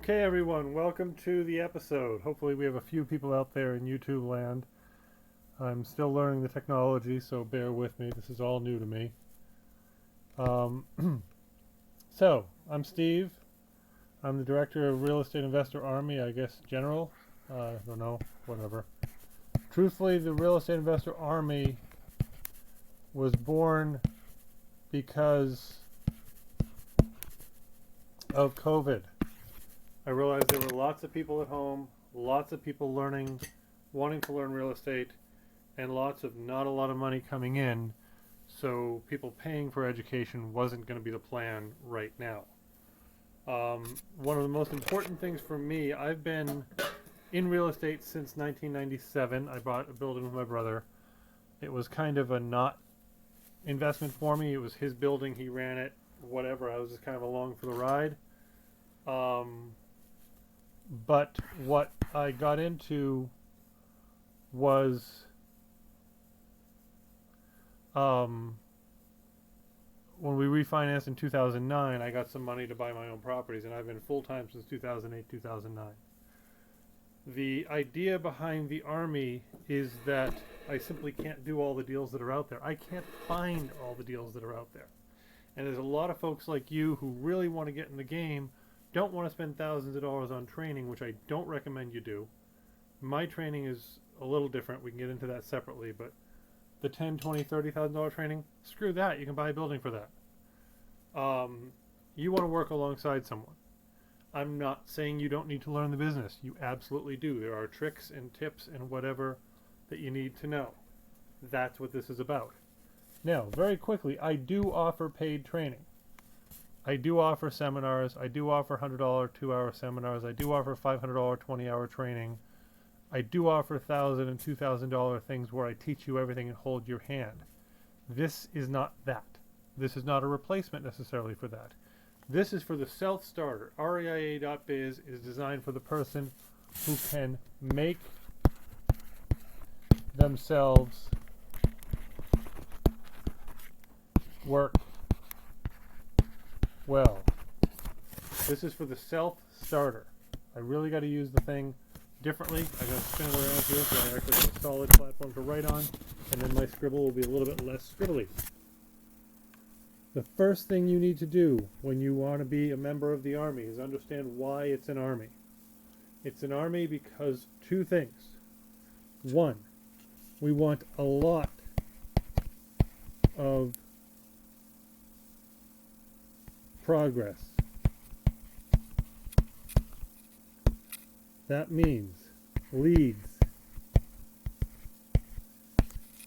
Okay, everyone, welcome to the episode. Hopefully, we have a few people out there in YouTube land. I'm still learning the technology, so bear with me. This is all new to me. Um, so, I'm Steve. I'm the director of Real Estate Investor Army, I guess, general. I don't know, whatever. Truthfully, the Real Estate Investor Army was born because of COVID. I realized there were lots of people at home, lots of people wanting to learn real estate, and lots of not a lot of money coming in, so people paying for education wasn't going to be the plan right now. One of the most important things for me, I've been in real estate since 1997. I bought a building with my brother. It was kind of a not investment for me. It was his building, he ran it, whatever. I was just kind of along for the ride. But what I got into was when we refinanced in 2009, I got some money to buy my own properties, and I've been full-time since 2008, 2009. The idea behind the Army is that I simply can't do all the deals that are out there. I can't find all the deals that are out there. And there's a lot of folks like you who really want to get in the game, don't want to spend thousands of dollars on training, which I don't recommend you do. My training is a little different. We can get into that separately, but the $10, $20, $30,000 training, screw that. You can buy a building for that. You want to work alongside someone. I'm not saying you don't need to learn the business. You absolutely do. There are tricks and tips and whatever that you need to know. That's what this is about. Now, very quickly, I do offer paid training. I do offer seminars. I do offer $100 2-hour seminars. I do offer $500 20-hour training. I do offer $1,000 and $2,000 things where I teach you everything and hold your hand. This is not that. This is not a replacement necessarily for that. This is for the self-starter. REIA.biz is designed for the person who can make themselves work well. This is for the self-starter. I really got to use the thing differently. I got to spin it around here so I actually have a solid platform to write on, and then my scribble will be a little bit less scribbly. The first thing you need to do when you want to be a member of the Army is understand why it's an Army. It's an Army because two things. One, we want a lot of progress. That means leads.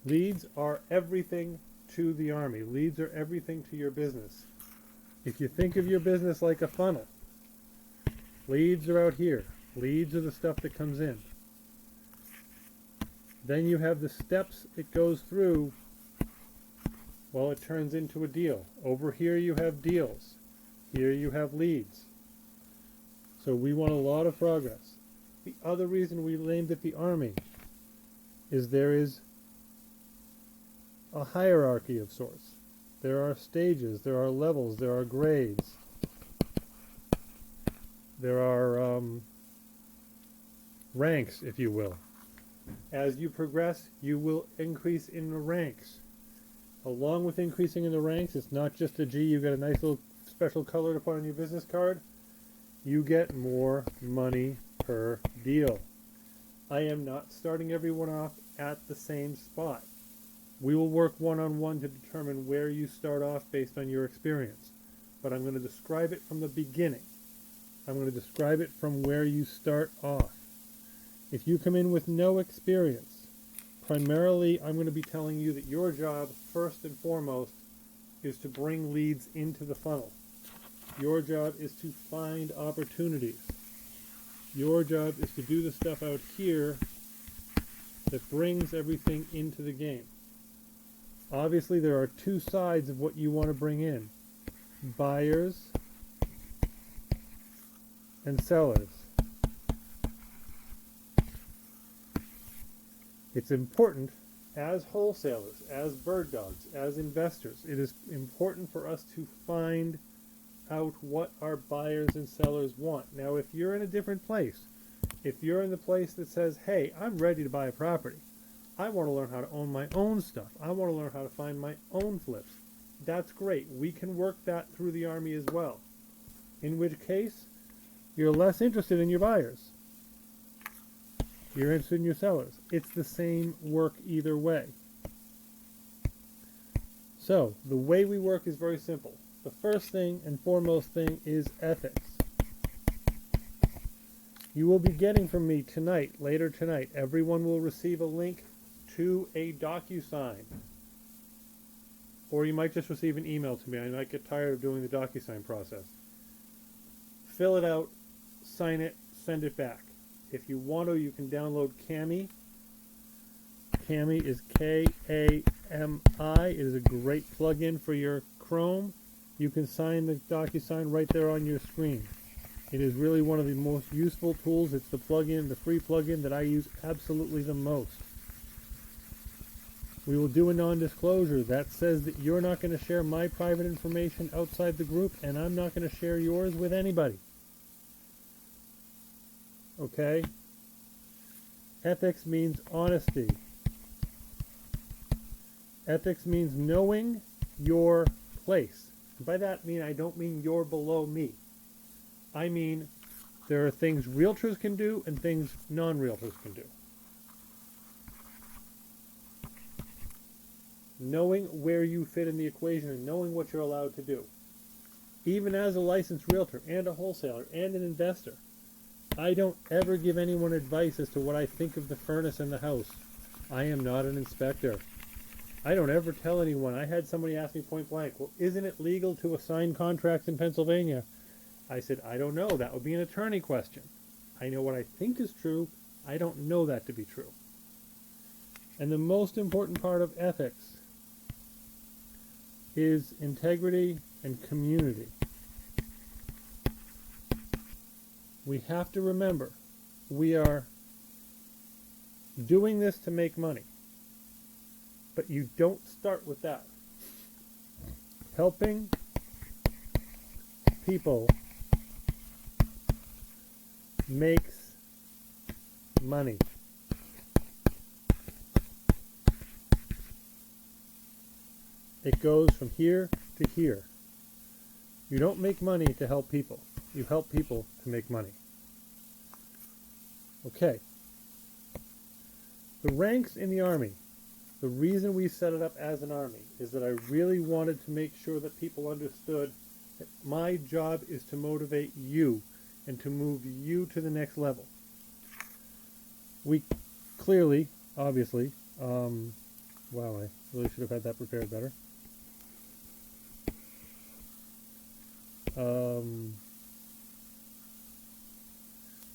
Leads are everything to the Army. Leads are everything to your business. If you think of your business like a funnel, leads are out here. Leads are the stuff that comes in. Then you have the steps it goes through while it turns into a deal. Over here you have deals. Here you have leads. So we want a lot of progress. The other reason we named it the Army is there is a hierarchy of sorts. There are stages, there are levels, there are grades. There are ranks, if you will. As you progress, you will increase in the ranks. Along with increasing in the ranks, it's not just a G, you got a nice little special color to put on your business card. You get more money per deal. I am not starting everyone off at the same spot. We will work one-on-one to determine where you start off based on your experience. But I'm going to describe it from the beginning. I'm going to describe it from where you start off. If you come in with no experience, primarily I'm going to be telling you that your job, first and foremost, is to bring leads into the funnel. Your job is to find opportunities. Your job is to do the stuff out here that brings everything into the game. Obviously, there are two sides of what you want to bring in. Buyers and sellers. It's important as wholesalers, as bird dogs, as investors, it is important for us to find out what our buyers and sellers want. Now, if you're in a different place, if you're in the place that says, hey, I'm ready to buy a property, I want to learn how to own my own stuff, I want to learn how to find my own flips, that's great. We can work that through the Army as well. In which case, you're less interested in your buyers. You're interested in your sellers. It's the same work either way. So, the way we work is very simple. The first thing and foremost thing is ethics. You will be getting from me tonight, later tonight, everyone will receive a link to a DocuSign. Or you might just receive an email to me. I might get tired of doing the DocuSign process. Fill it out, sign it, send it back. If you want to, you can download Kami. Kami is Kami. It is a great plugin for your Chrome. You can sign the DocuSign right there on your screen. It is really one of the most useful tools. It's the plugin, the free plugin that I use absolutely the most. We will do a non-disclosure. That says that you're not going to share my private information outside the group, and I'm not going to share yours with anybody. Okay? Ethics means honesty. Ethics means knowing your place. And by that I don't mean you're below me. I mean there are things realtors can do and things non-realtors can do. Knowing where you fit in the equation and knowing what you're allowed to do. Even as a licensed realtor and a wholesaler and an investor, I don't ever give anyone advice as to what I think of the furnace in the house. I am not an inspector. I don't ever tell anyone. I had somebody ask me point blank, well, isn't it legal to assign contracts in Pennsylvania? I said, I don't know. That would be an attorney question. I know what I think is true. I don't know that to be true. And the most important part of ethics is integrity and community. We have to remember, we are doing this to make money. But you don't start with that. Helping people makes money. It goes from here to here. You don't make money to help people. You help people to make money. Okay. The ranks in the Army. The reason we set it up as an Army is that I really wanted to make sure that people understood that my job is to motivate you and to move you to the next level. We clearly, obviously, wow, I really should have had that prepared better.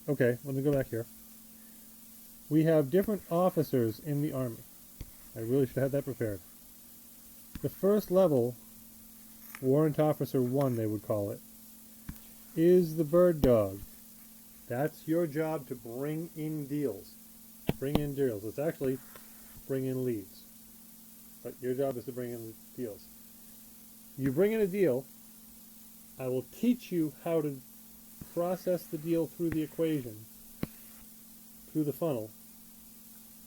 Okay, let me go back here. We have different officers in the Army. I really should have had that prepared. The first level, Warrant Officer 1 they would call it, is the bird dog. That's your job to bring in deals. Bring in deals. It's actually bring in leads. But your job is to bring in deals. You bring in a deal, I will teach you how to process the deal through the equation, through the funnel,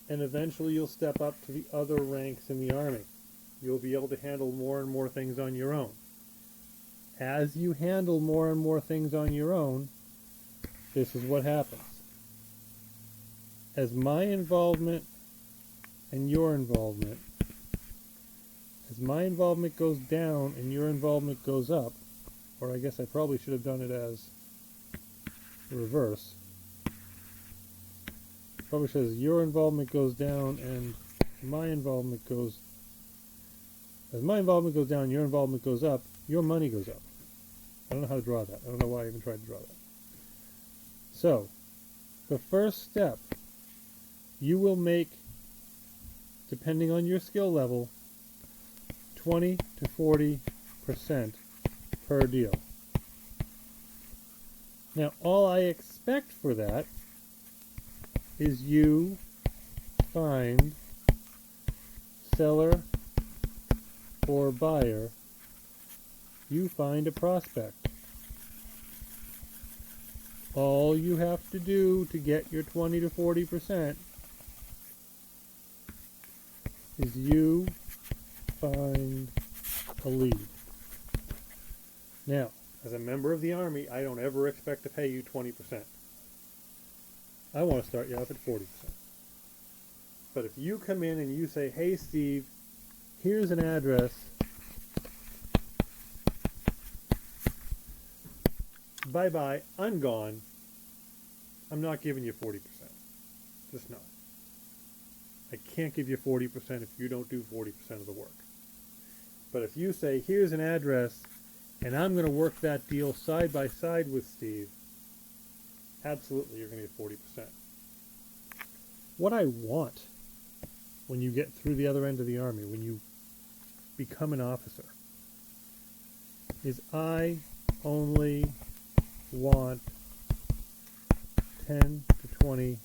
and eventually you'll step up to the other ranks in the Army. You'll be able to handle more and more things on your own. As you handle more and more things on your own, this is what happens. As my involvement and your involvement, as my involvement goes down and your involvement goes up, or I guess I probably should have done it as the reverse. Probably says your involvement goes down and my involvement goes, as my involvement goes down, your involvement goes up, your money goes up. I don't know how to draw that. I don't know why I even tried to draw that. So, the first step, you will make, depending on your skill level, 20 to 40% per deal. Now, all I expect for that is you find seller or buyer, you find a prospect. All you have to do to get your 20 to 40% is you find a lead. Now, as a member of the Army, I don't ever expect to pay you 20%. I want to start you off at 40%. But if you come in and you say, hey Steve, here's an address, bye-bye, I'm gone, I'm not giving you 40%. Just not. I can't give you 40% if you don't do 40% of the work. But if you say, here's an address, and I'm going to work that deal side by side with Steve, absolutely you're going to get 40%. What I want when you get through the other end of the Army, when you become an officer, is I only want 10 to 20%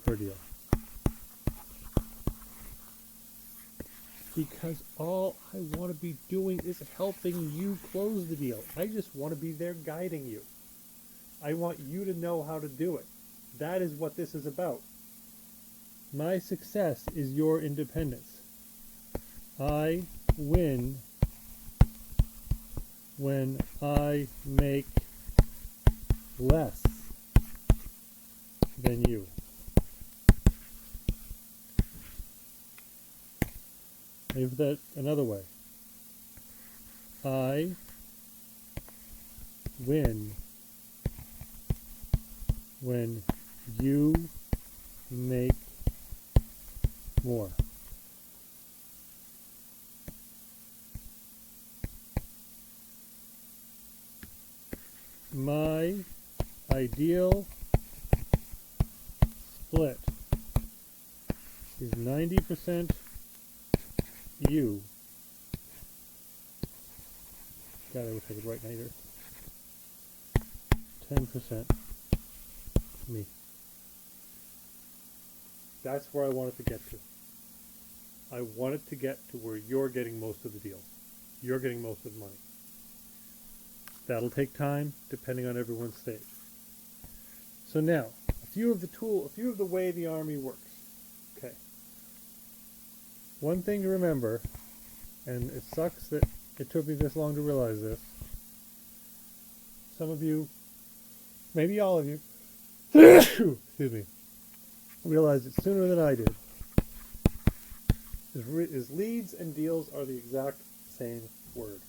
per deal. Because all I want to be doing is helping you close the deal. I just want to be there guiding you. I want you to know how to do it. That is what this is about. My success is your independence. I win when I make less than you. Maybe that another way. I win when you make more. My ideal split is 90% you. God, I wish I could write nicer. 10% me. That's where I want it to get to. I want it to get to where you're getting most of the deal. You're getting most of the money. That'll take time, depending on everyone's stage. So now, a few of the way the Army works. Okay. One thing to remember, and it sucks that it took me this long to realize this. Some of you, maybe all of you, excuse me, realized it sooner than I did. Is leads and deals are the exact same word.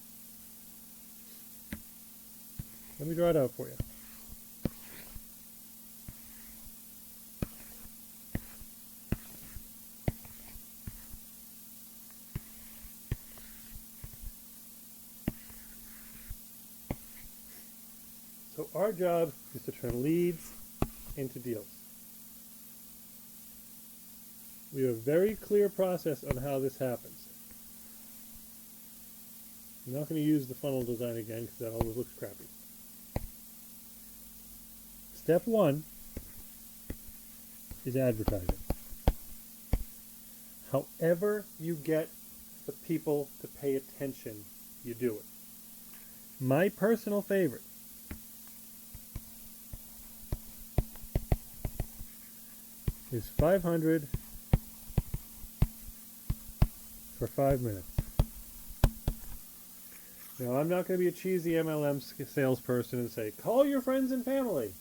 Let me draw it out for you. So our job is to turn leads into deals. We have a very clear process on how this happens. I'm not going to use the funnel design again because that always looks crappy. Step one is advertising. However you get the people to pay attention, you do it. My personal favorite is 500 for 5 minutes. Now, I'm not going to be a cheesy MLM salesperson and say, call your friends and family.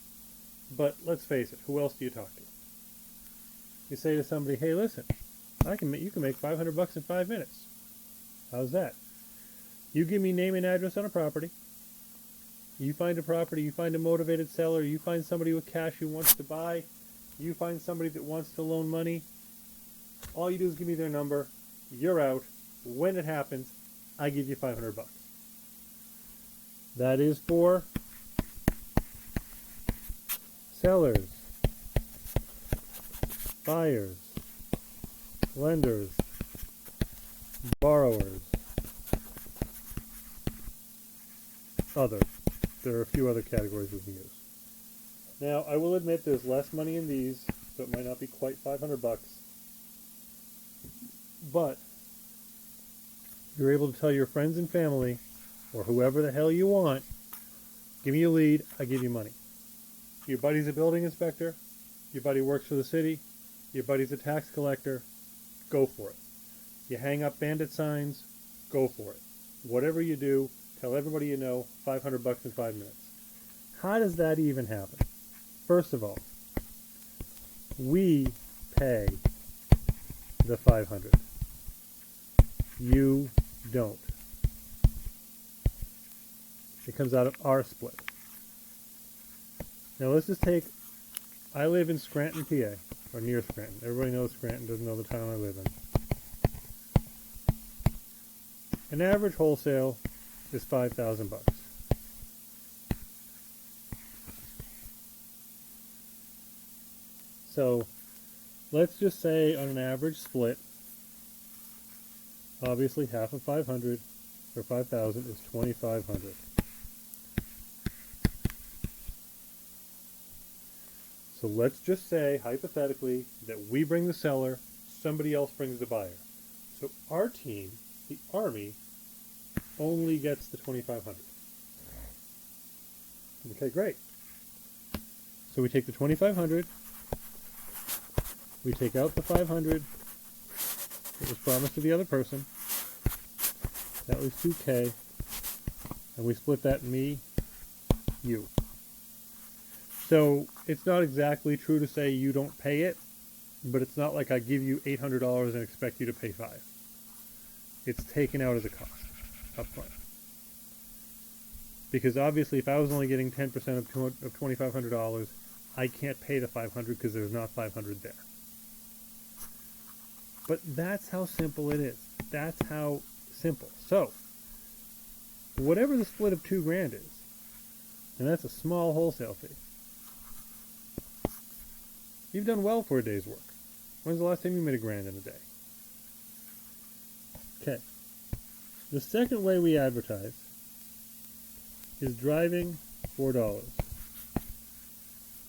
But let's face it, who else do you talk to? You say to somebody, hey, listen, you can make $500 in 5 minutes. How's that? You give me name and address on a property. You find a property, you find a motivated seller, you find somebody with cash who wants to buy, you find somebody that wants to loan money. All you do is give me their number. You're out. When it happens, I give you $500. That is for sellers, buyers, lenders, borrowers, other. There are a few other categories we can use. Now, I will admit there's less money in these, so it might not be quite $500. But you're able to tell your friends and family, or whoever the hell you want, Give me a lead, I give you money. Your buddy's a building inspector, your buddy works for the city, your buddy's a tax collector, go for it. You hang up bandit signs, go for it. Whatever you do, tell everybody you know, $500 in 5 minutes. How does that even happen? First of all, we pay the 500. You don't. It comes out of our split. Now let's just take, I live in Scranton, PA, or near Scranton. Everybody knows Scranton, doesn't know the town I live in. An average wholesale is $5,000. So let's just say on an average split, obviously half of 500 or 5,000 is 2,500. So let's just say, hypothetically, that we bring the seller, somebody else brings the buyer. So our team, the Army, only gets the 2,500. Okay, great. So we take the 2,500, we take out the 500 that was promised to the other person. That was 2K, and we split that me, you. So it's not exactly true to say you don't pay it, but it's not like I give you $800 and expect you to pay $5. It's taken out as a cost up front. Because obviously if I was only getting 10% of $2,500, I can't pay the $500 because there's not $500 there. But that's how simple it is. That's how simple. So, whatever the split of $2,000 is, and that's a small wholesale fee, you've done well for a day's work. When's the last time you made $1,000 in a day? Okay. The second way we advertise is driving for dollars,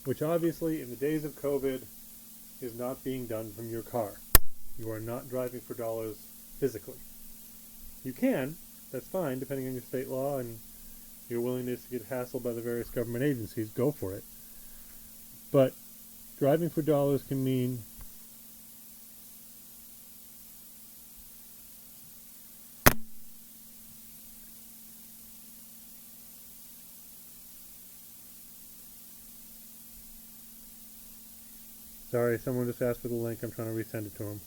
which obviously in the days of COVID is not being done from your car. You are not driving for dollars physically. You can, that's fine, depending on your state law and your willingness to get hassled by the various government agencies, go for it. But driving for dollars can mean sorry, someone just asked for the link. I'm trying to resend it to them.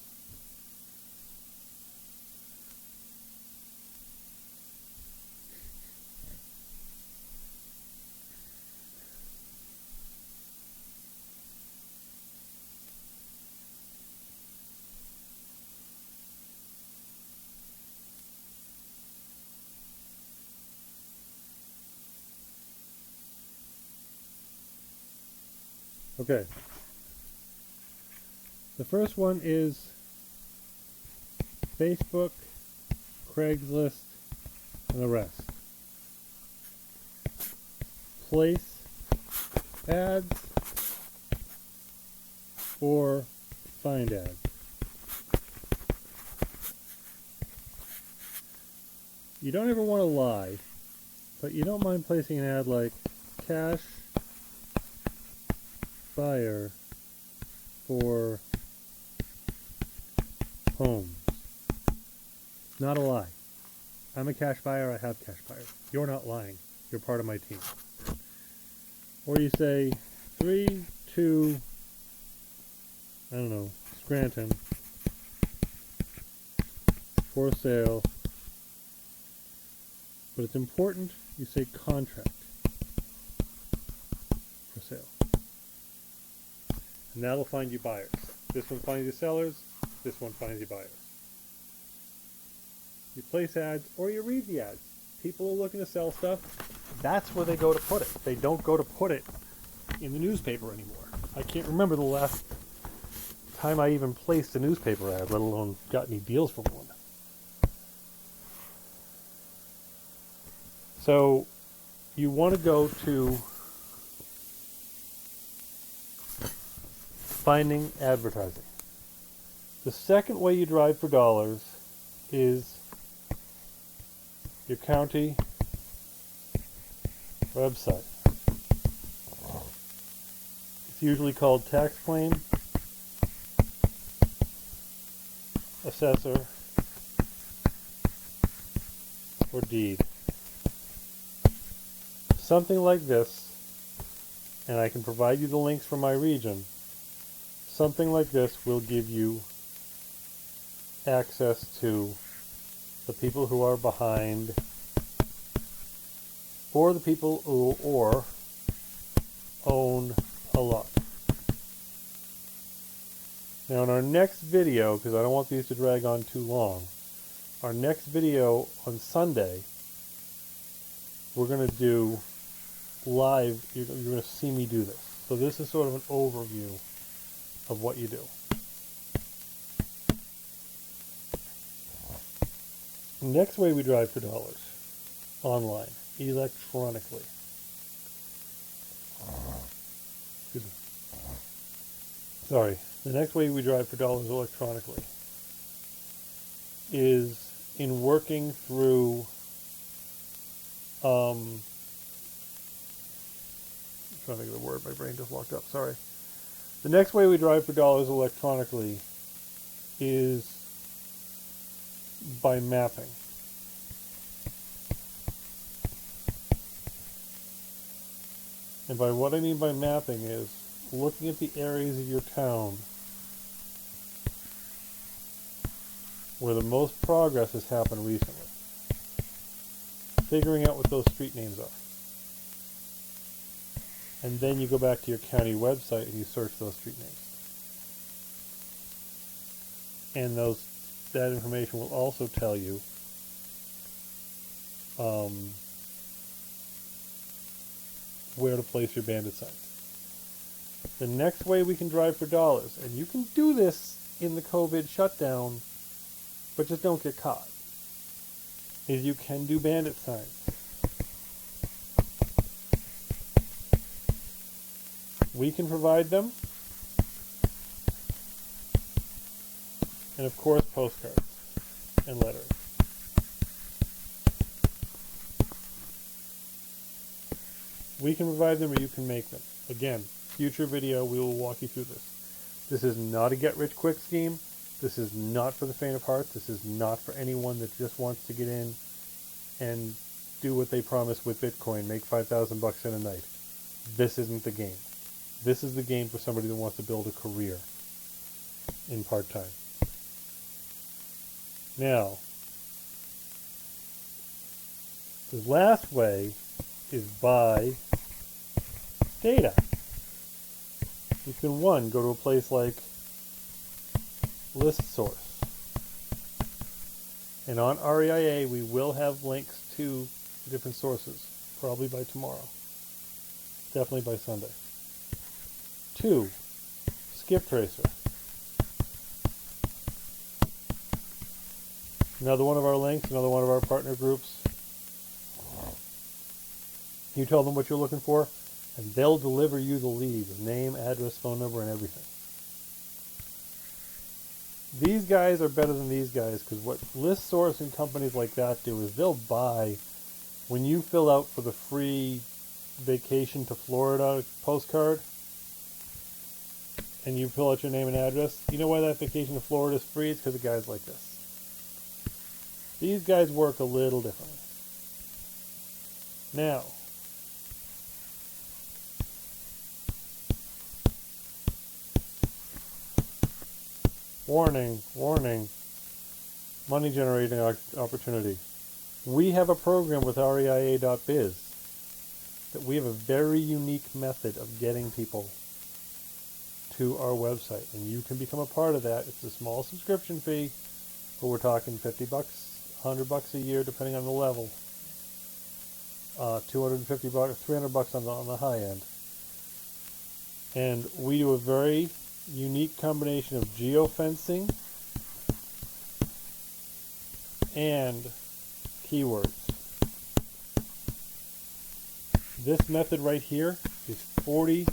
Okay. The first one is Facebook, Craigslist, and the rest. Place ads or find ads. You don't ever want to lie, but you don't mind placing an ad like cash buyer for homes. Not a lie. I'm a cash buyer, I have cash buyers. You're not lying. You're part of my team. Or you say 3, 2, I don't know, Scranton, for sale. But it's important you say contract for sale. And that'll find you buyers. This one finds you sellers, this one finds you buyers. You place ads or you read the ads. People are looking to sell stuff. That's where they go to put it. They don't go to put it in the newspaper anymore. I can't remember the last time I even placed a newspaper ad, let alone got any deals from one. So you want to go to finding advertising. The second way you drive for dollars is your county website. It's usually called tax claim, assessor, or deed. Something like this, and I can provide you the links for my region. Something like this will give you access to the people who are behind, or the people who own a lot. Now in our next video, because I don't want these to drag on too long, our next video on Sunday, we're going to do live, you're going to see me do this. So this is sort of an overview of what you do. Next way we drive for dollars, online, electronically. Excuse me. Sorry. The next way we drive for dollars electronically is in working through I'm trying to think of the word, my brain just locked up, sorry. The next way we drive for dollars electronically is by mapping. And by what I mean by mapping is looking at the areas of your town where the most progress has happened recently. Figuring out what those street names are. And then you go back to your county website and you search those street names. And that information will also tell you where to place your bandit signs. The next way we can drive for dollars, and you can do this in the COVID shutdown, but just don't get caught, is you can do bandit signs. We can provide them, and of course postcards and letters. We can provide them, or you can make them. Again, future video, we will walk you through this. This is not a get-rich-quick scheme. This is not for the faint of heart. This is not for anyone that just wants to get in and do what they promise with Bitcoin, make $5,000 in a night. This isn't the game. This is the game for somebody that wants to build a career in part-time. Now, the last way is by data. You can, one, go to a place like ListSource. And on REIA, we will have links to different sources, probably by tomorrow. Definitely by Sunday. 2, Skip Tracer. Another one of our links, another one of our partner groups. You tell them what you're looking for, and they'll deliver you the lead with name, address, phone number, and everything. These guys are better than these guys, because what ListSource and companies like that do is they'll buy, when you fill out for the free vacation to Florida postcard, and you fill out your name and address, you know why that vacation to Florida is free? It's because of guys like this. These guys work a little differently. Now, warning, warning, money generating opportunity. We have a program with REIA.biz that we have a very unique method of getting people to our website, and you can become a part of that. It's a small subscription fee, but we're talking $50, $100 a year, depending on the level. $250, $300 on the high end. And we do a very unique combination of geofencing and keywords. This method right here is 45%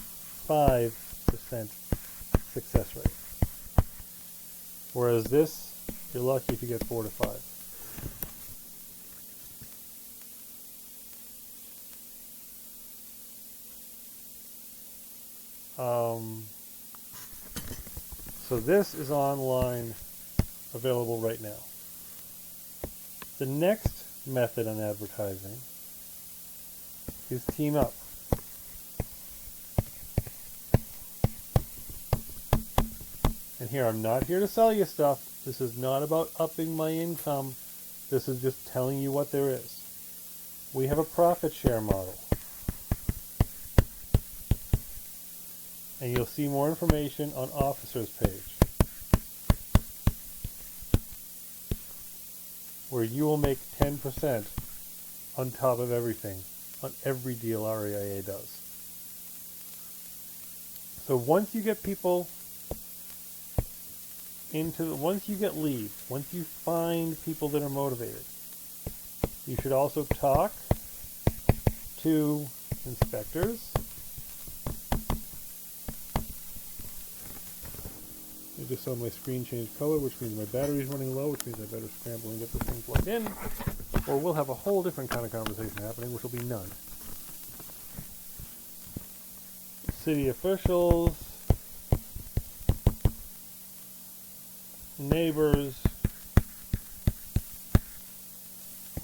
success rate. Whereas this, you're lucky if you get 4 to 5. So this is online, available right now. The next method on advertising is team up. And here, I'm not here to sell you stuff. This is not about upping my income. This is just telling you what there is. We have a profit share model. And you'll see more information on Officer's page, where you will make 10% on top of everything, on every deal REIA does. So once you get people once you get leads, once you find people that are motivated, you should also talk to inspectors. I just saw my screen change color, which means my battery's running low, which means I better scramble and get this thing plugged in, or we'll have a whole different kind of conversation happening, which will be none. City officials, neighbors,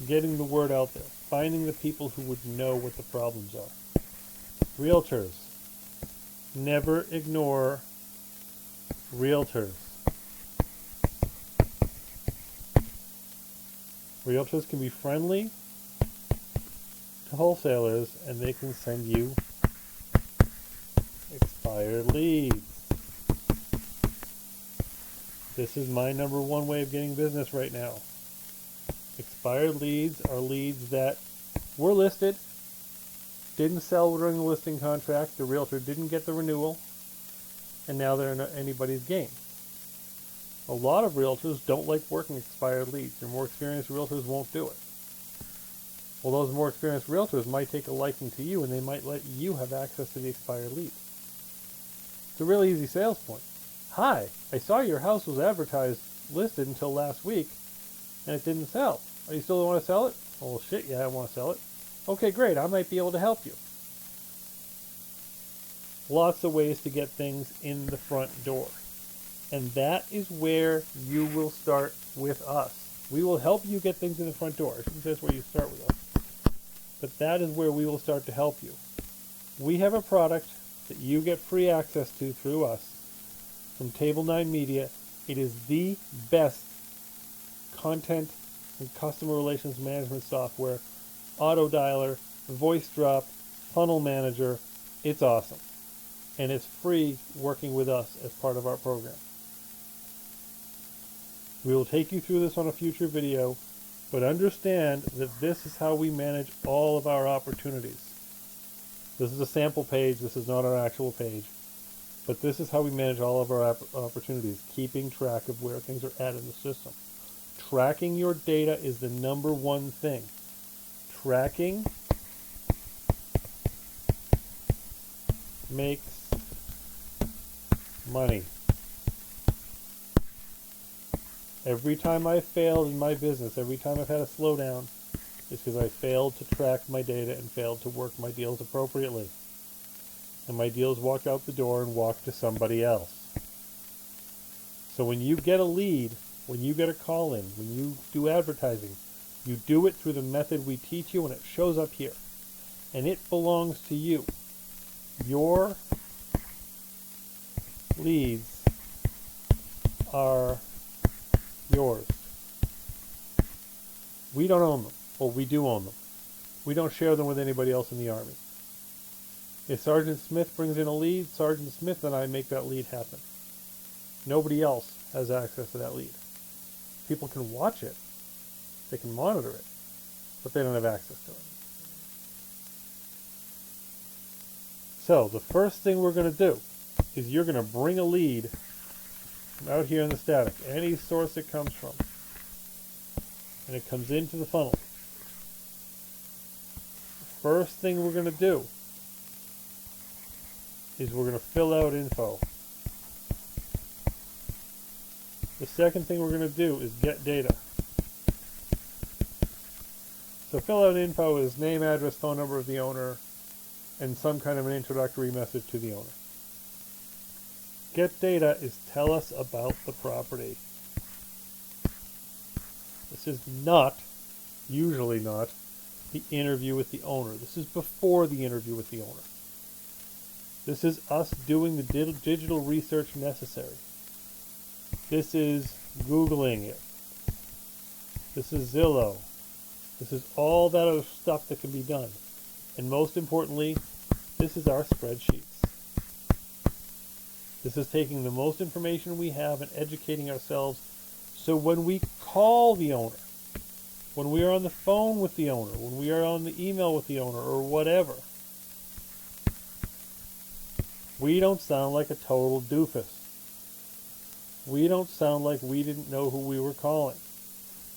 getting the word out there, finding the people who would know what the problems are. Realtors, never ignore realtors. Realtors can be friendly to wholesalers, and they can send you expired leads. This is my number one way of getting business right now. Expired leads are leads that were listed, didn't sell during the listing contract, the realtor didn't get the renewal, and now they're in anybody's game. A lot of realtors don't like working expired leads. Your more experienced realtors won't do it. Well, those more experienced realtors might take a liking to you, and they might let you have access to the expired leads. It's a really easy sales point. Hi, I saw your house was advertised, listed until last week, and it didn't sell. Are you still want to sell it? Oh, well, shit, yeah, I want to sell it. Okay, great, I might be able to help you. Lots of ways to get things in the front door. And that is where you will start with us. We will help you get things in the front door. I shouldn't say that's where you start with us. But that is where we will start to help you. We have a product that you get free access to through us from Table 9 Media. It is the best content and customer relations management software, auto dialer, voice drop, funnel manager. It's awesome. And it's free working with us as part of our program. We will take you through this on a future video, but understand that this is how we manage all of our opportunities. This is a sample page. This is not our actual page. But this is how we manage all of our opportunities, keeping track of where things are at in the system. Tracking your data is the number one thing. Tracking makes money. Every time I failed in my business, every time I've had a slowdown, it's because I failed to track my data and failed to work my deals appropriately. And my deals walked out the door and walked to somebody else. So when you get a lead, when you get a call in, when you do advertising, you do it through the method we teach you, and it shows up here. And it belongs to you. Your leads are yours. We don't own them. Well, we do own them. We don't share them with anybody else in the Army. If Sergeant Smith brings in a lead, Sergeant Smith and I make that lead happen. Nobody else has access to that lead. People can watch it. They can monitor it. But they don't have access to it. So, the first thing we're going to do is you're going to bring a lead from out here in the static, any source it comes from. And it comes into the funnel. The first thing we're going to do is we're going to fill out info. The second thing we're going to do is get data. So fill out info is name, address, phone number of the owner, and some kind of an introductory message to the owner. Get data is tell us about the property. This is not, usually not, the interview with the owner. This is before the interview with the owner. This is us doing the digital research necessary. This is Googling it. This is Zillow. This is all that other stuff that can be done. And most importantly, this is our spreadsheets. This is taking the most information we have and educating ourselves so when we call the owner, when we are on the phone with the owner, when we are on the email with the owner or whatever, we don't sound like a total doofus. We don't sound like we didn't know who we were calling.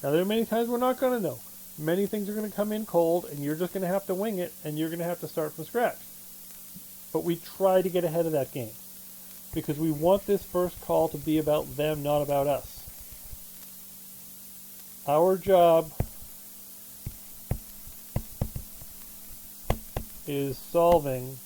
Now, there are many times we're not going to know. Many things are going to come in cold, and you're just going to have to wing it, and you're going to have to start from scratch. But we try to get ahead of that game, because we want this first call to be about them, not about us. Our job is solving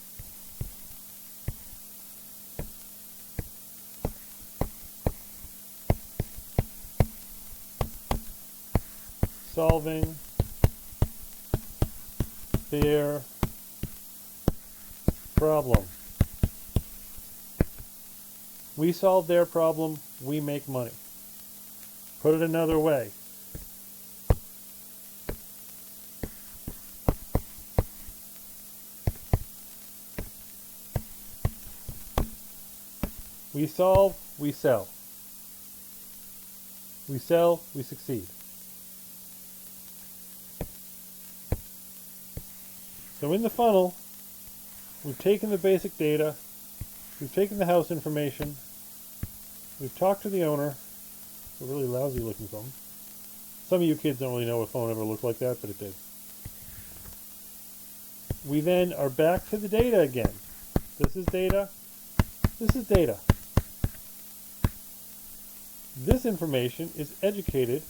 their problem. We solve their problem, we make money. Put it another way. We solve, we sell. We sell, we succeed. So in the funnel, we've taken the basic data, we've taken the house information, we've talked to the owner, a really lousy looking phone. Some of you kids don't really know what phone ever looked like that, but it did. We then are back to the data again. This is data, this is data. This information is educated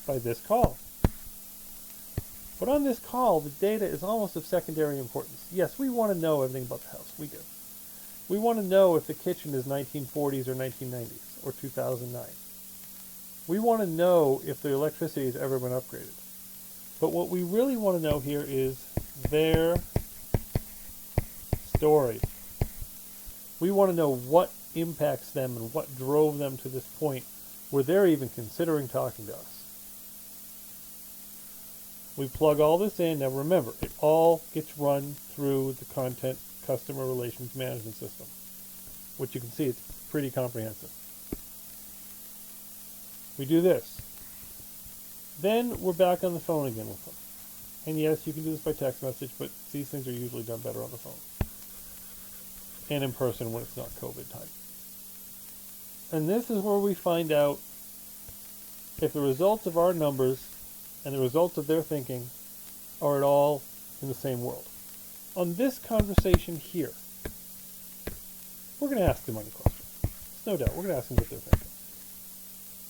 by this call. But on this call, the data is almost of secondary importance. Yes, we want to know everything about the house. We do. We want to know if the kitchen is 1940s or 1990s or 2009. We want to know if the electricity has ever been upgraded. But what we really want to know here is their story. We want to know what impacts them and what drove them to this point where they're even considering talking to us. We plug all this in. Now remember, it all gets run through the content customer relations management system, which you can see it's pretty comprehensive. We do this. Then we're back on the phone again with them. And yes, you can do this by text message, but these things are usually done better on the phone. And in person when it's not COVID time. And this is where we find out if the results of our numbers and the results of their thinking are at all in the same world. On this conversation here, we're going to ask them any question. No doubt, we're going to ask them what they're thinking.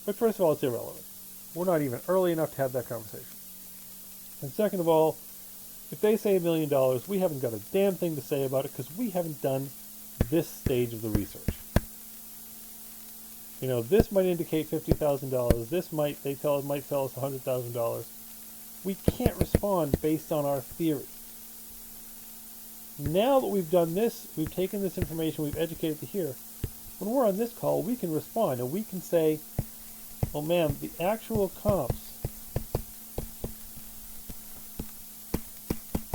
But first of all, it's irrelevant. We're not even early enough to have that conversation. And second of all, if they say $1 million, we haven't got a damn thing to say about it because we haven't done this stage of the research. You know, this might indicate $50,000. This might tell us $100,000. We can't respond based on our theory. Now that we've done this, we've taken this information, we've educated to here. When we're on this call, we can respond and we can say, "Oh, ma'am, the actual comps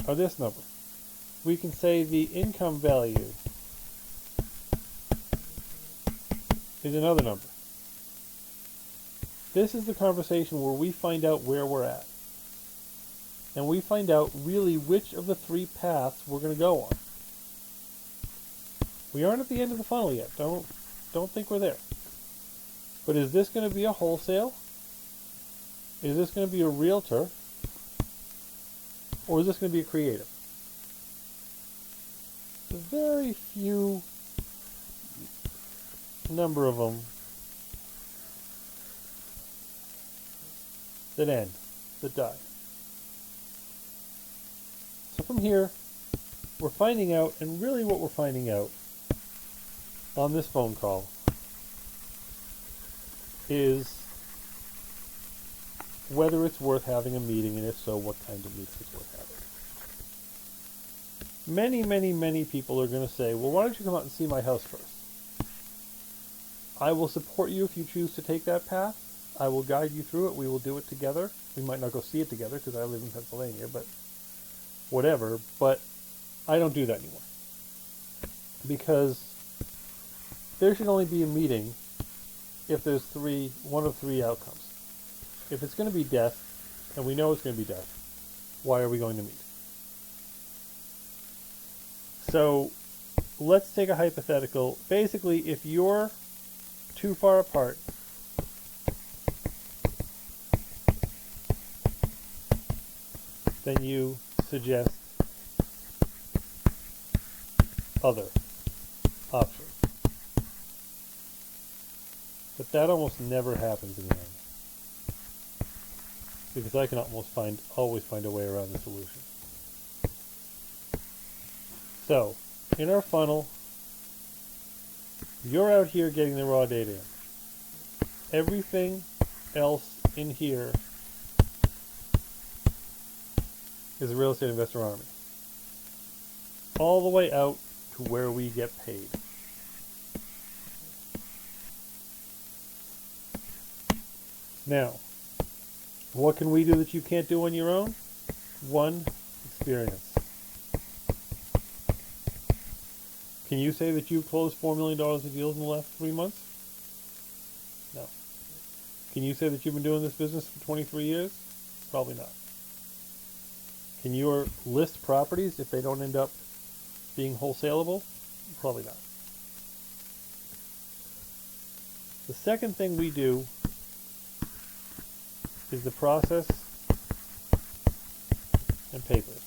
are this number." We can say the income value is another number. This is the conversation where we find out where we're at. And we find out really which of the three paths we're going to go on. We aren't at the end of the funnel yet. Don't think we're there. But is this going to be a wholesale? Is this going to be a realtor? Or is this going to be a creative? There's very few number of them that end, that die. So from here, we're finding out, and really what we're finding out on this phone call is whether it's worth having a meeting, and if so, what kind of meeting it's worth having. Many people are going to say, well, why don't you come out and see my house first? I will support you if you choose to take that path. I will guide you through it. We will do it together. We might not go see it together because I live in Pennsylvania, but whatever. But I don't do that anymore. Because there should only be a meeting if there's one of three outcomes. If it's going to be death, and we know it's going to be death, why are we going to meet? So let's take a hypothetical. Basically, if you're too far apart, then you suggest other options. But that almost never happens in the end, because I can always find a way around the solution. So, in our funnel, you're out here getting the raw data in. Everything else in here is a real estate investor army. All the way out to where we get paid. Now, what can we do that you can't do on your own? One, experience. Can you say that you've closed $4 million of deals in the last 3 months? No. Can you say that you've been doing this business for 23 years? Probably not. Can you list properties if they don't end up being wholesalable? Probably not. The second thing we do is the process and papers.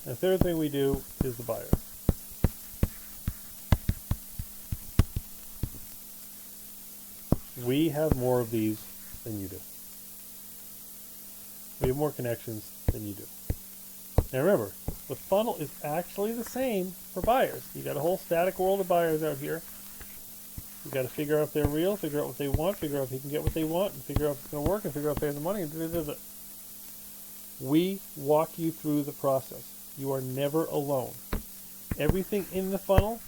And the third thing we do is the buyers. We have more of these than you do. We have more connections than you do. Now remember, the funnel is actually the same for buyers. You got a whole static world of buyers out here. You got to figure out if they're real, figure out what they want, figure out if you can get what they want, and figure out if it's going to work, and figure out if they have the money. And we walk you through the process. You are never alone. Everything in the funnel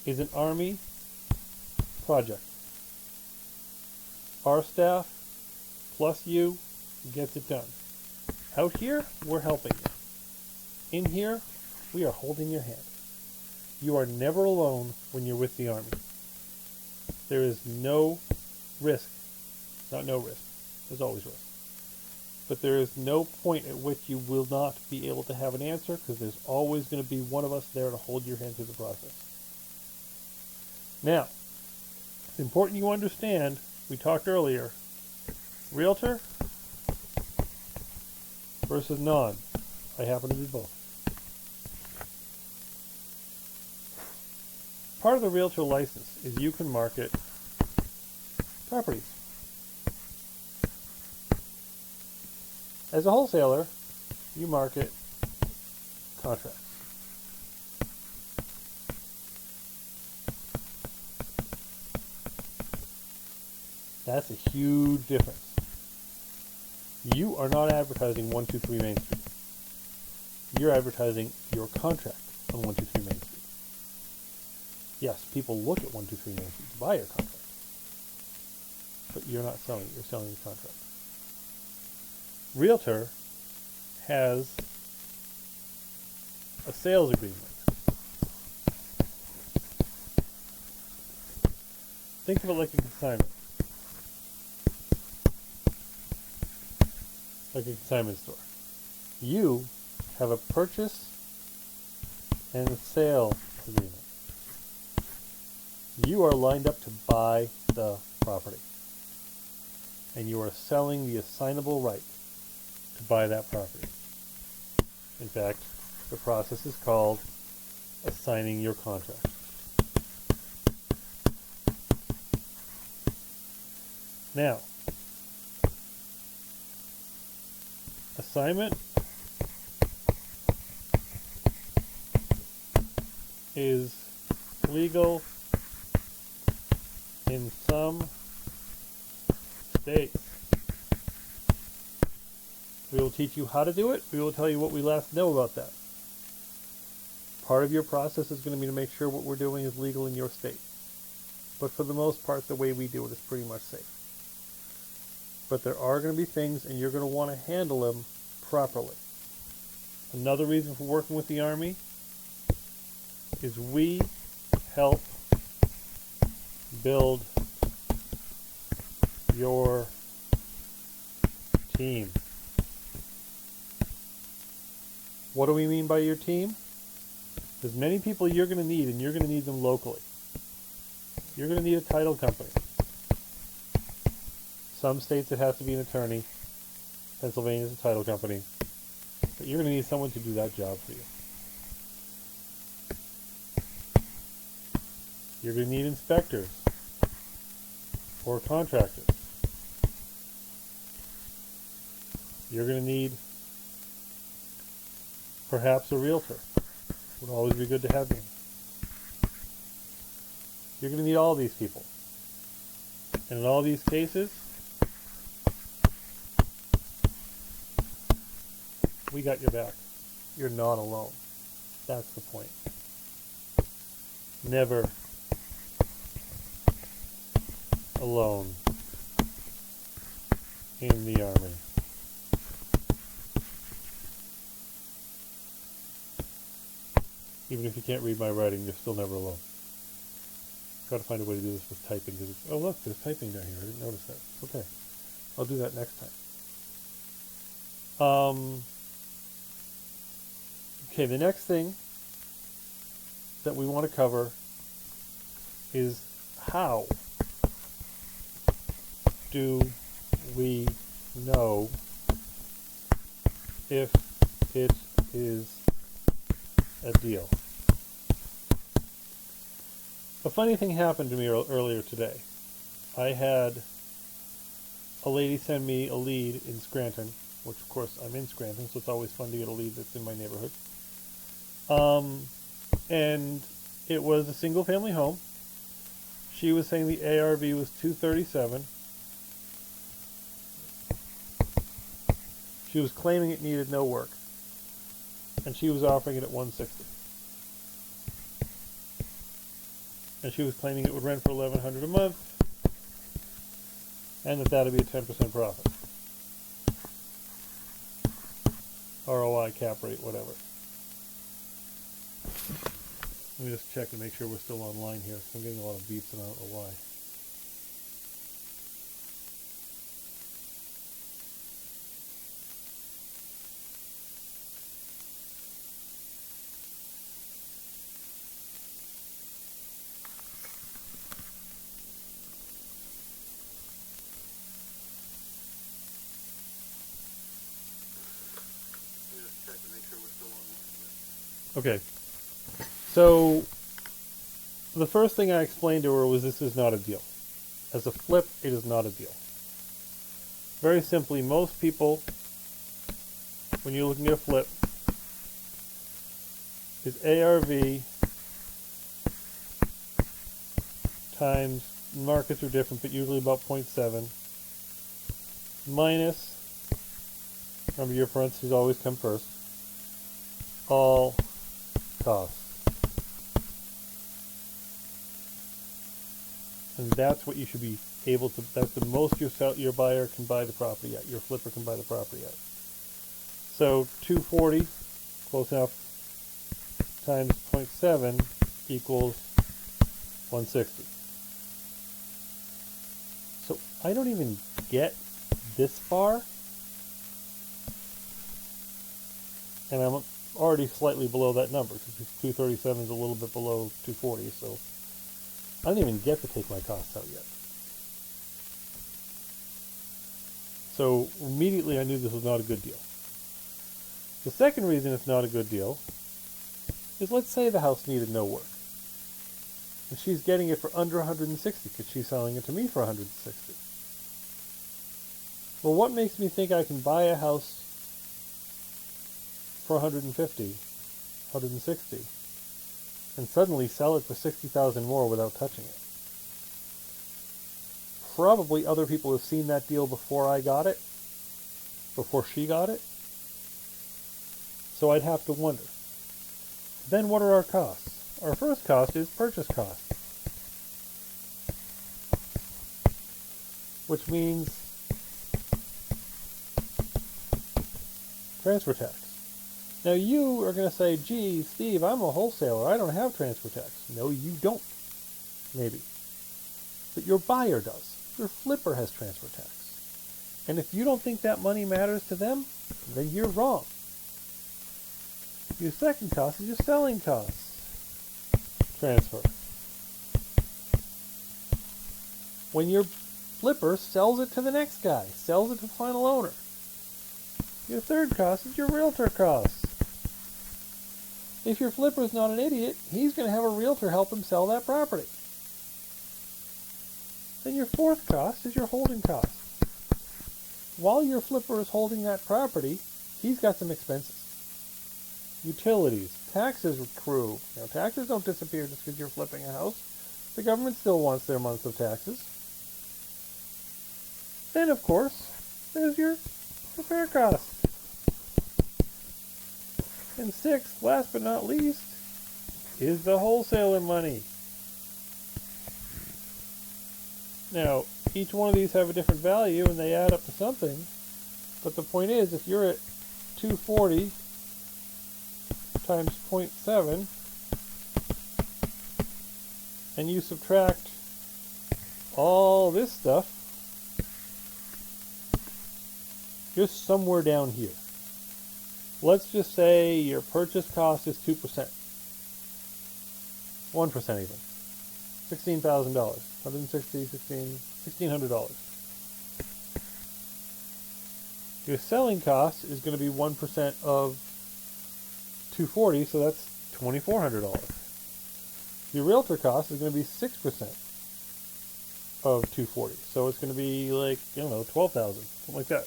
is an Army project. Our staff plus you gets it done. Out here, we're helping you. In here, we are holding your hand. You are never alone when you're with the Army. There is no risk. Not no risk. There's always risk. But there is no point at which you will not be able to have an answer, because there's always going to be one of us there to hold your hand through the process. Now, it's important you understand, we talked earlier, realtor versus non. I happen to be both. Part of the realtor license is you can market properties. As a wholesaler, you market contracts. That's a huge difference. You are not advertising 123 Main Street. You're advertising your contract on 123 Main Street. Yes, people look at 123 Main Street to buy your contract. But you're not selling it, you're selling your contract. Realtor has a sales agreement. Think of it like a consignment. Like a consignment store. You have a purchase and a sale agreement. You are lined up to buy the property. And you are selling the assignable right to buy that property. In fact, the process is called assigning your contract. Now, assignment is legal in some states. We will teach you how to do it. We will tell you what we last know about that. Part of your process is going to be to make sure what we're doing is legal in your state. But for the most part, the way we do it is pretty much safe. But there are going to be things, and you're going to want to handle them properly. Another reason for working with the Army is we help build your team. What do we mean by your team? There's many people you're going to need, and you're going to need them locally. You're going to need a title company. Some states it has to be an attorney. Pennsylvania is a title company. But you're going to need someone to do that job for you. You're going to need inspectors or contractors. You're going to need perhaps a realtor. Would always be good to have me. You're going to need all these people. And in all these cases, we got your back. You're not alone. That's the point. Never alone in the Army. Even if you can't read my writing, you're still never alone. Got to find a way to do this with typing. Oh look, there's typing down here. I didn't notice that. Okay, I'll do that next time. Okay, the next thing that we want to cover is how do we know if it is a deal. A funny thing happened to me earlier today. I had a lady send me a lead in Scranton, which of course I'm in Scranton, so it's always fun to get a lead that's in my neighborhood. And it was a single family home. She was saying the ARV was 237. She was claiming it needed no work. And she was offering it at 160. And she was claiming it would rent for $1,100 a month, and that would be a 10% profit. ROI, cap rate, whatever. Let me just check to make sure we're still online here. I'm getting a lot of beeps and I don't know why. Okay, so the first thing I explained to her was this is not a deal. As a flip, it is not a deal. Very simply, most people, when you're looking at a flip, is ARV times, markets are different, but usually about 0.7, minus, remember your parentheses always come first, all costs. And that's what you should be able to, that's the most your buyer can buy the property at, your flipper can buy the property at. So 240, close enough, times 0.7 equals 160. So I don't even get this far, and I'm already slightly below that number, because 237 is a little bit below 240, so I didn't even get to take my costs out yet. So immediately I knew this was not a good deal. The second reason it's not a good deal is, let's say the house needed no work, and she's getting it for under 160 because she's selling it to me for 160. Well, what makes me think I can buy a house for 150, 160, and suddenly sell it for $60,000 more without touching it. Probably other people have seen that deal before I got it, before she got it. So I'd have to wonder. Then what are our costs? Our first cost is purchase cost, which means transfer tax. Now you are going to say, gee, Steve, I'm a wholesaler. I don't have transfer tax. No, you don't. Maybe. But your buyer does. Your flipper has transfer tax. And if you don't think that money matters to them, then you're wrong. Your second cost is your selling costs. Transfer. When your flipper sells it to the next guy, sells it to the final owner. Your third cost is your realtor costs. If your flipper is not an idiot, he's going to have a realtor help him sell that property. Then your fourth cost is your holding cost. While your flipper is holding that property, he's got some expenses. Utilities, taxes accrue. Now, taxes don't disappear just because you're flipping a house. The government still wants their month of taxes. Then, of course, there's your repair costs. And sixth, last but not least, is the wholesaler money. Now, each one of these have a different value and they add up to something. But the point is, if you're at 240 times 0.7 and you subtract all this stuff, just somewhere down here. Let's just say your purchase cost is 2%. 1% even. $16,000. $1,600. Your selling cost is going to be 1% of 240, so that's $2,400. Your realtor cost is going to be 6% of 240, so it's going to be like, I don't know, $12,000, something like that.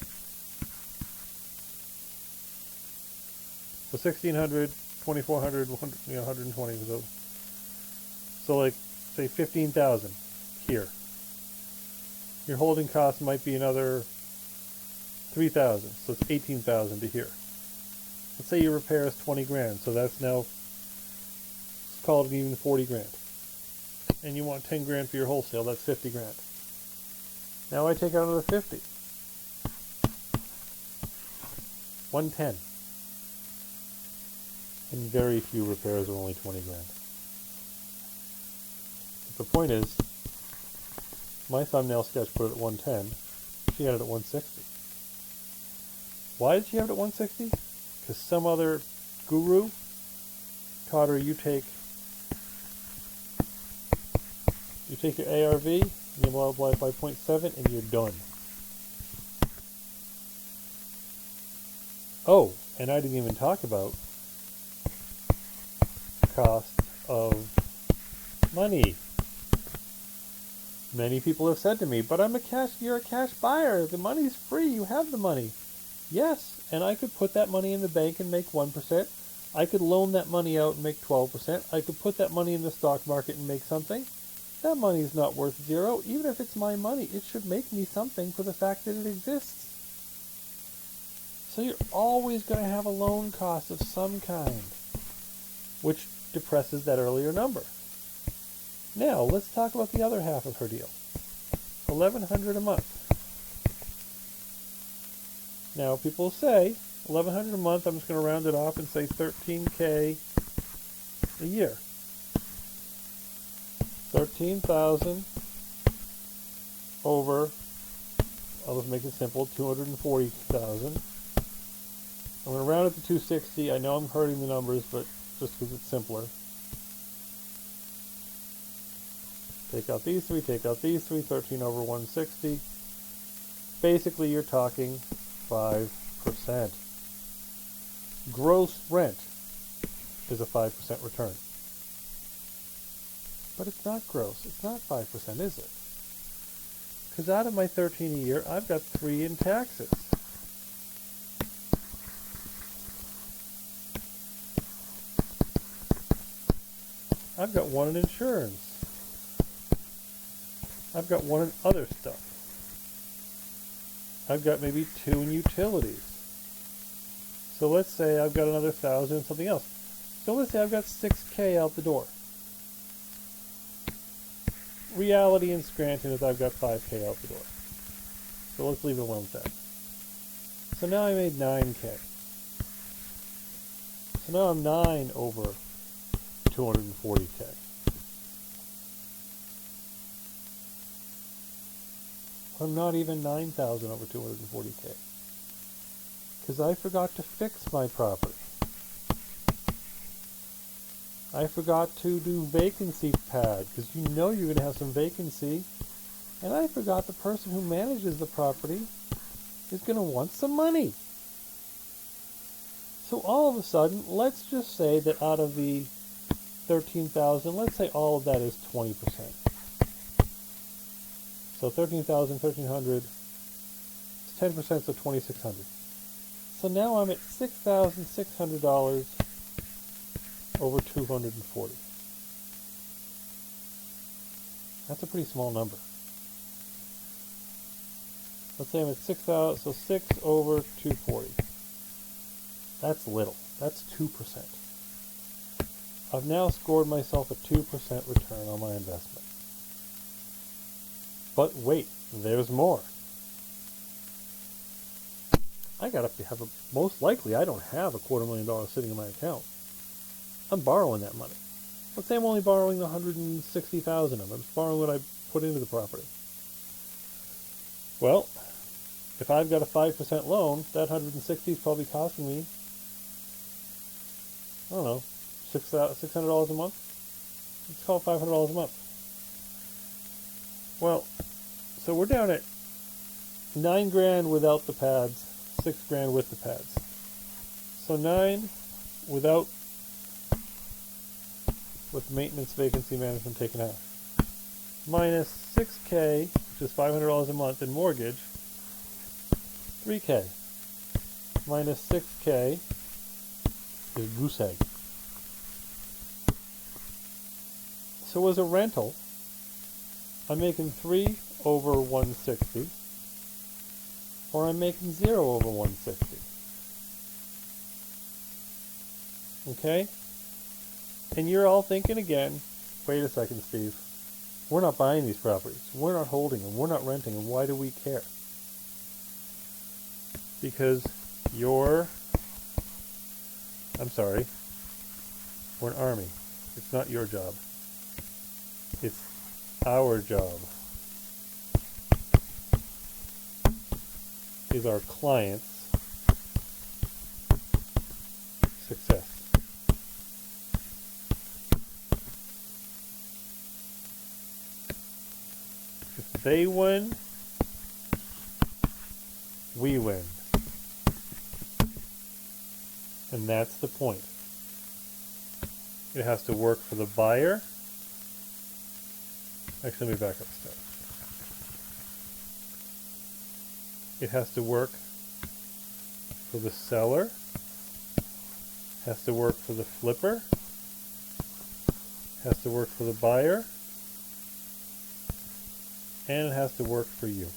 So 1,600, 2,400, 120. So like, say 15,000 here. Your holding cost might be another 3,000, so it's 18,000 to here. Let's say your repair is 20 grand, so that's now, let's call it even 40 grand. And you want 10 grand for your wholesale, that's 50 grand. Now I take out another 50. 110. And very few repairs are only 20 grand. But the point is, my thumbnail sketch put it at 110. She had it at 160. Why did she have it at 160? Because some other guru taught her you take your ARV, and you multiply it by 0.7, and you're done. Oh, and I didn't even talk about cost of money. Many people have said to me, but you're a cash buyer. The money's free. You have the money. Yes, and I could put that money in the bank and make 1%. I could loan that money out and make 12%. I could put that money in the stock market and make something. That money is not worth zero. Even if it's my money, it should make me something for the fact that it exists. So you're always going to have a loan cost of some kind, which depresses that earlier number. Now, let's talk about the other half of her deal. $1,100 a month. Now, people say, $1,100 a month, I'm just going to round it off and say $13K a year. 13,000 over, I'll just make it simple, 240,000. I'm going to round it to 260. I know I'm hurting the numbers, but just because it's simpler. Take out these three, 13 over 160. Basically, you're talking 5%. Gross rent is a 5% return. But it's not gross. It's not 5%, is it? Because out of my 13 a year, I've got 3 in taxes. I've got one in insurance. I've got one in other stuff. I've got maybe 2 in utilities. So let's say I've got another 1,000 in something else. So let's say I've got 6K out the door. Reality in Scranton is I've got 5K out the door. So let's leave it alone with that. So now I made 9K. So now I'm 9 over 240K. I'm not even 9,000 over 240K. Because I forgot to fix my property. I forgot to do vacancy pad, because you know you're going to have some vacancy. And I forgot the person who manages the property is going to want some money. So all of a sudden, let's just say that out of the 13,000, let's say all of that is 20%. So 13,000, 1,300, it's 10%, so 2,600. So now I'm at $6,600 over 240. That's a pretty small number. Let's say I'm at 6,000, so 6 over 240. That's little. That's 2%. I've now scored myself a 2% return on my investment. But wait, there's more. I gotta have most likely I don't have $250,000 sitting in my account. I'm borrowing that money. Let's say I'm only borrowing the $160,000 of it. I'm just borrowing what I put into the property. Well, if I've got a 5% loan, that 160 is probably costing me, I don't know, $600 a month? Let's call it $500 a month. Well, so we're down at $9,000 without the pads, $6,000 with the pads. So 9 without, with maintenance, vacancy management taken out, minus 6K, which is $500 a month in mortgage, 3K minus 6K is goose egg. So as a rental, I'm making 3 over 160, or I'm making 0 over 160. Okay? And you're all thinking again, wait a second, Steve. We're not buying these properties. We're not holding them. We're not renting them. Why do we care? Because we're an army. It's not your job. It's our job. Is our client's success. If they win, we win. And that's the point. It has to work for the buyer. Actually, let me back up a step. It has to work for the seller. It has to work for the flipper. It has to work for the buyer. And it has to work for you.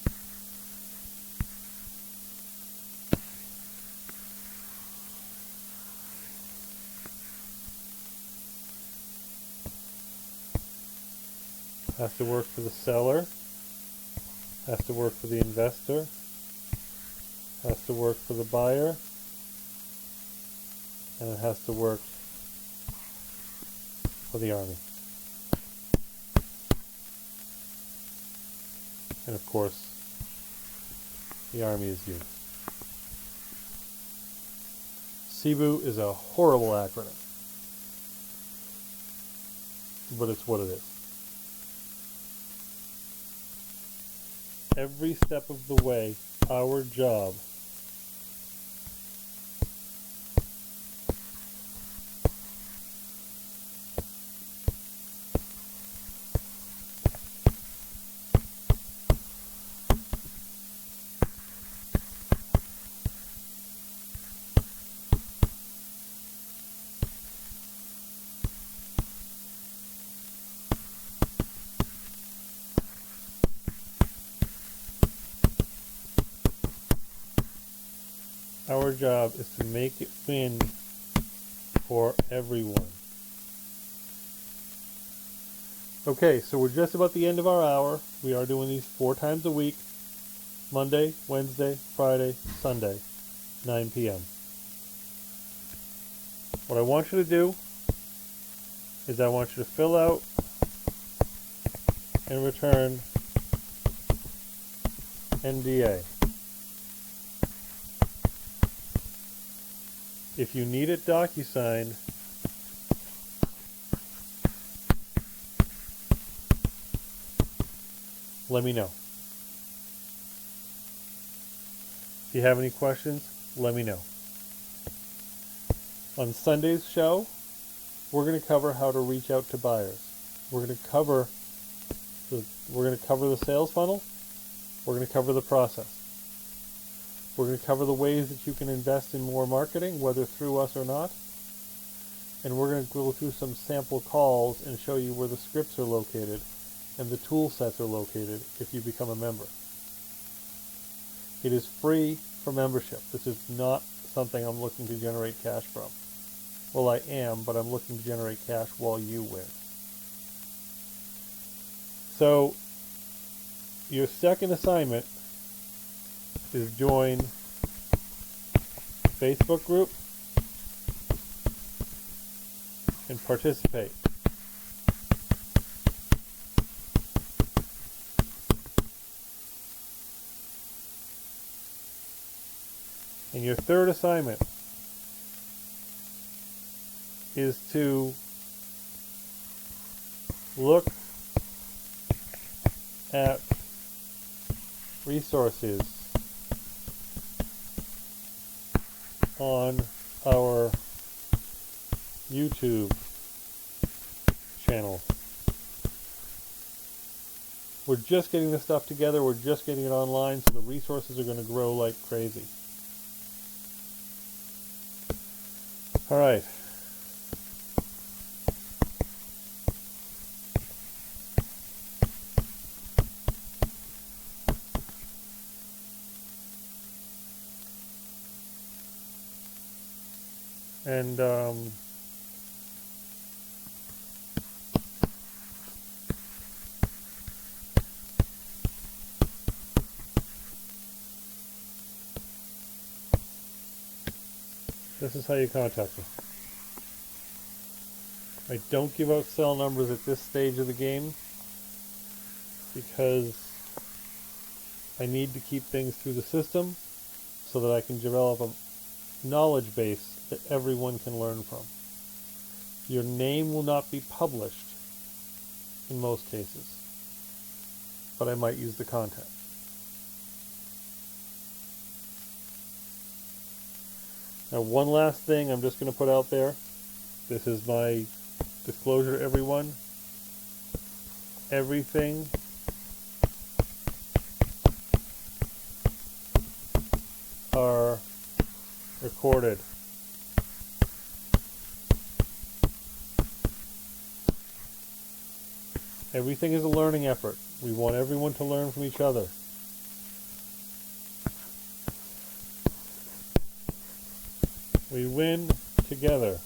Has to work for the seller, has to work for the investor, has to work for the buyer, and it has to work for the army. And of course, the army is you. CEBU is a horrible acronym, but it's what it is. Every step of the way, our job Our job is to make it win for everyone. Okay, so we're just about the end of our hour. We are doing these 4 times a week. Monday, Wednesday, Friday, Sunday, 9 p.m. What I want you to do is I want you to fill out and return NDA. If you need it DocuSigned, let me know. If you have any questions, let me know. On Sunday's show, we're going to cover how to reach out to buyers. We're going to cover the sales funnel. We're going to cover the process. We're going to cover the ways that you can invest in more marketing, whether through us or not. And we're going to go through some sample calls and show you where the scripts are located and the tool sets are located if you become a member. It is free for membership. This is not something I'm looking to generate cash from. Well, I am, but I'm looking to generate cash while you win. So, your second assignment is join the Facebook group and participate. And your third assignment is to look at resources on our YouTube channel. We're just getting this stuff together. We're just getting it online, so the resources are going to grow like crazy. All right. And this is how you contact me. I don't give out cell numbers at this stage of the game because I need to keep things through the system so that I can develop a knowledge base that everyone can learn from. Your name will not be published in most cases, but I might use the contact. Now, one last thing I'm just going to put out there. This is my disclosure to everyone. Everything are recorded. Everything is a learning effort. We want everyone to learn from each other. We win together.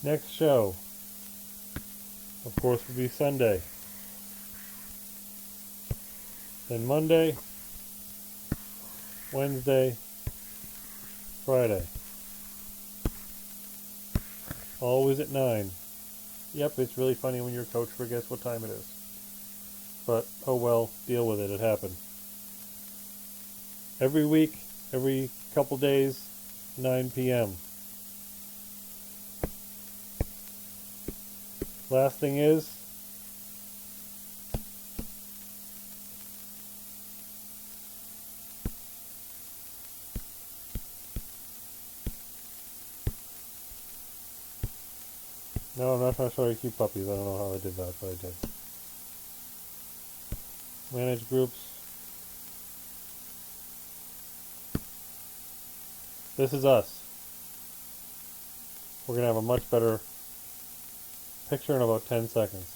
Next show, of course, will be Sunday. Then Monday, Wednesday, Friday. Always at 9. Yep, it's really funny when your coach forgets what time it is. But, oh well, deal with it. It happened. Every week, every couple days, 9 p.m. Last thing is, No, I'm not trying to show you cute puppies. I don't know how I did that, but I did. Manage groups. This is us. We're going to have a much better picture in about 10 seconds.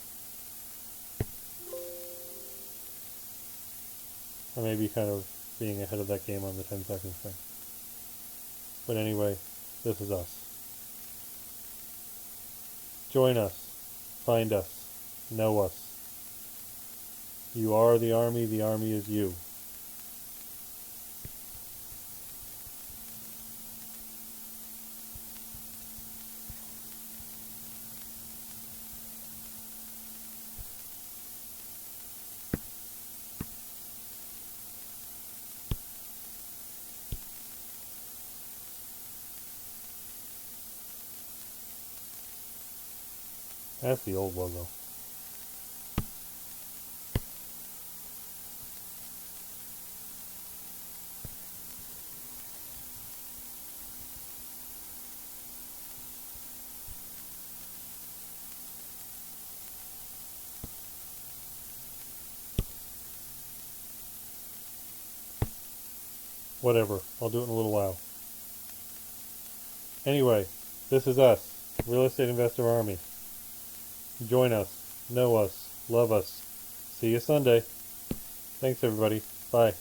I may be kind of being ahead of that game on the 10 seconds thing. But anyway, this is us. Join us. Find us. Know us. You are the army is you. That's the old logo. Whatever. I'll do it in a little while. Anyway, this is us. Real Estate Investor Army. Join us. Know us. Love us. See you Sunday. Thanks everybody. Bye.